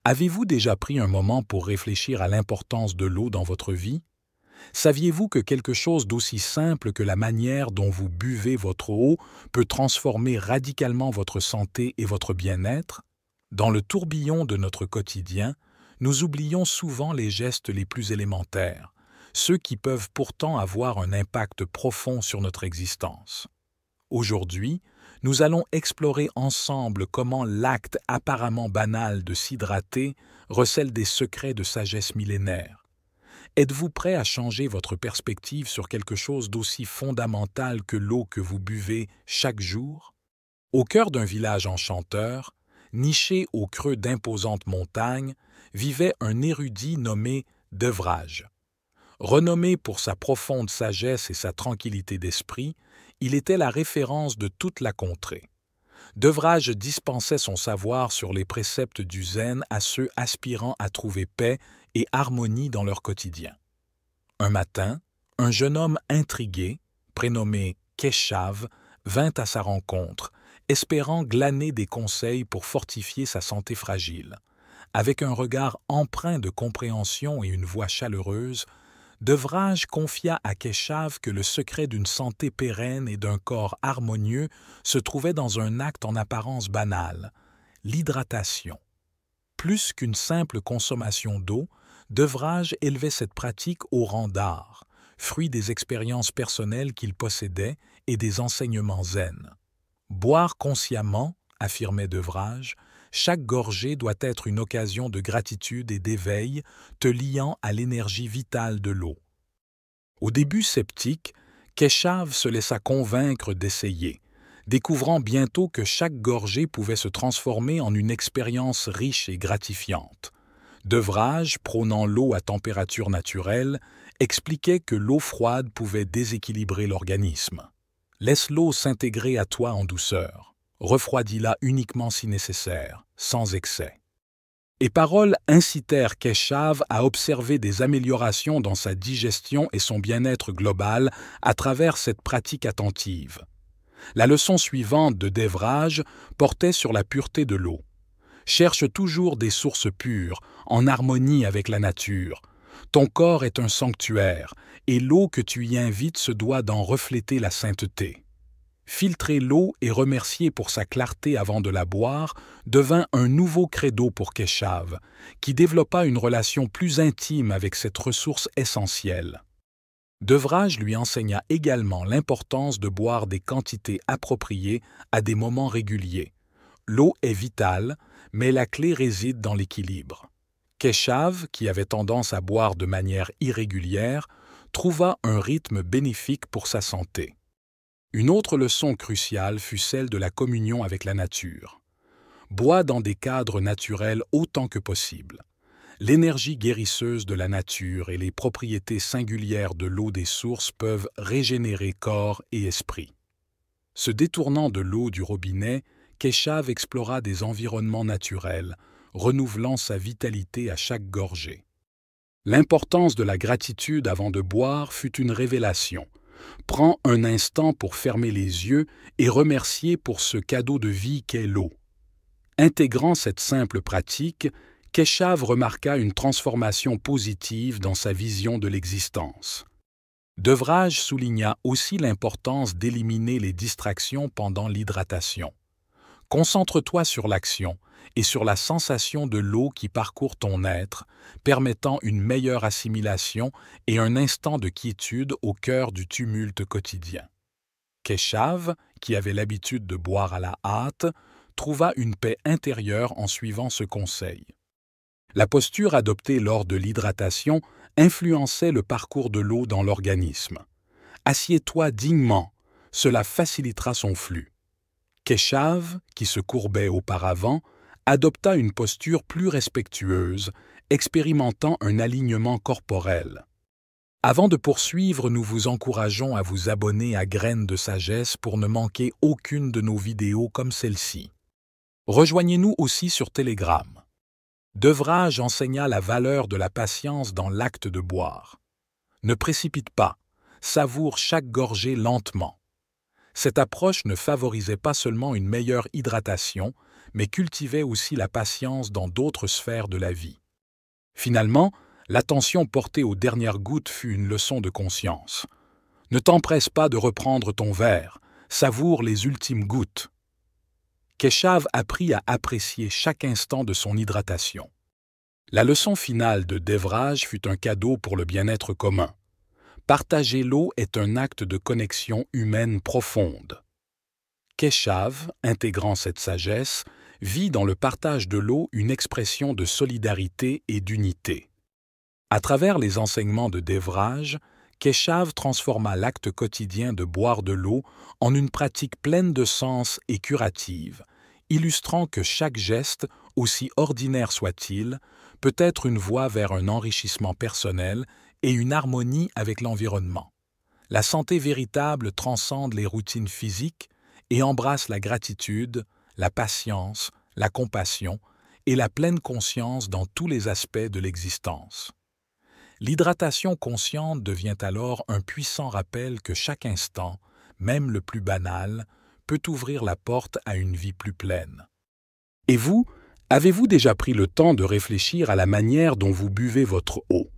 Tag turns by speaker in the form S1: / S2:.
S1: Avez-vous déjà pris un moment pour réfléchir à l'importance de l'eau dans votre vie? Saviez-vous que quelque chose d'aussi simple que la manière dont vous buvez votre eau peut transformer radicalement votre santé et votre bien-être? Dans le tourbillon de notre quotidien, nous oublions souvent les gestes les plus élémentaires, ceux qui peuvent pourtant avoir un impact profond sur notre existence. Aujourd'hui, nous allons explorer ensemble comment l'acte apparemment banal de s'hydrater recèle des secrets de sagesse millénaire. Êtes-vous prêt à changer votre perspective sur quelque chose d'aussi fondamental que l'eau que vous buvez chaque jour? Au cœur d'un village enchanteur, niché au creux d'imposantes montagnes, vivait un érudit nommé Devrage. Renommé pour sa profonde sagesse et sa tranquillité d'esprit, il était la référence de toute la contrée. Devrage dispensait son savoir sur les préceptes du zen à ceux aspirant à trouver paix et harmonie dans leur quotidien. Un matin, un jeune homme intrigué, prénommé Keshav, vint à sa rencontre, espérant glaner des conseils pour fortifier sa santé fragile. Avec un regard empreint de compréhension et une voix chaleureuse, Devrage confia à Keshav que le secret d'une santé pérenne et d'un corps harmonieux se trouvait dans un acte en apparence banal, l'hydratation. Plus qu'une simple consommation d'eau, Devrage élevait cette pratique au rang d'art, fruit des expériences personnelles qu'il possédait et des enseignements zen. Boire consciemment, affirmait Devrage, chaque gorgée doit être une occasion de gratitude et d'éveil, te liant à l'énergie vitale de l'eau. Au début sceptique, Keshav se laissa convaincre d'essayer, découvrant bientôt que chaque gorgée pouvait se transformer en une expérience riche et gratifiante. Devrage, prônant l'eau à température naturelle, expliquait que l'eau froide pouvait déséquilibrer l'organisme. Laisse l'eau s'intégrer à toi en douceur. Refroidis-la uniquement si nécessaire, sans excès. Et paroles incitèrent Keshav à observer des améliorations dans sa digestion et son bien-être global à travers cette pratique attentive. La leçon suivante de Devrage portait sur la pureté de l'eau. Cherche toujours des sources pures, en harmonie avec la nature. Ton corps est un sanctuaire, et l'eau que tu y invites se doit d'en refléter la sainteté. Filtrer l'eau et remercier pour sa clarté avant de la boire devint un nouveau credo pour Keshav, qui développa une relation plus intime avec cette ressource essentielle. Devrage lui enseigna également l'importance de boire des quantités appropriées à des moments réguliers. L'eau est vitale, mais la clé réside dans l'équilibre. Keshav, qui avait tendance à boire de manière irrégulière, trouva un rythme bénéfique pour sa santé. Une autre leçon cruciale fut celle de la communion avec la nature. Bois dans des cadres naturels autant que possible. L'énergie guérisseuse de la nature et les propriétés singulières de l'eau des sources peuvent régénérer corps et esprit. Se détournant de l'eau du robinet, Keshav explora des environnements naturels, renouvelant sa vitalité à chaque gorgée. L'importance de la gratitude avant de boire fut une révélation. Prends un instant pour fermer les yeux et remercier pour ce cadeau de vie qu'est l'eau. Intégrant cette simple pratique, Keshav remarqua une transformation positive dans sa vision de l'existence. Devrage souligna aussi l'importance d'éliminer les distractions pendant l'hydratation. Concentre-toi sur l'action et sur la sensation de l'eau qui parcourt ton être, permettant une meilleure assimilation et un instant de quiétude au cœur du tumulte quotidien. Keshav, qui avait l'habitude de boire à la hâte, trouva une paix intérieure en suivant ce conseil. La posture adoptée lors de l'hydratation influençait le parcours de l'eau dans l'organisme. Assieds-toi dignement, cela facilitera son flux. Keshav, qui se courbait auparavant, adopta une posture plus respectueuse, expérimentant un alignement corporel. Avant de poursuivre, nous vous encourageons à vous abonner à Graines de Sagesse pour ne manquer aucune de nos vidéos comme celle-ci. Rejoignez-nous aussi sur Telegram. Devrage enseigna la valeur de la patience dans l'acte de boire. Ne précipite pas, savoure chaque gorgée lentement. Cette approche ne favorisait pas seulement une meilleure hydratation, mais cultivait aussi la patience dans d'autres sphères de la vie. Finalement, l'attention portée aux dernières gouttes fut une leçon de conscience. Ne t'empresse pas de reprendre ton verre, savoure les ultimes gouttes. Keshav apprit à apprécier chaque instant de son hydratation. La leçon finale de Devraj fut un cadeau pour le bien-être commun. Partager l'eau est un acte de connexion humaine profonde. Keshav, intégrant cette sagesse, vit dans le partage de l'eau une expression de solidarité et d'unité. À travers les enseignements de Devraj, Keshav transforma l'acte quotidien de boire de l'eau en une pratique pleine de sens et curative, illustrant que chaque geste, aussi ordinaire soit-il, peut être une voie vers un enrichissement personnel et une harmonie avec l'environnement. La santé véritable transcende les routines physiques et embrasse la gratitude, la patience, la compassion et la pleine conscience dans tous les aspects de l'existence. L'hydratation consciente devient alors un puissant rappel que chaque instant, même le plus banal, peut ouvrir la porte à une vie plus pleine. Et vous, avez-vous déjà pris le temps de réfléchir à la manière dont vous buvez votre eau?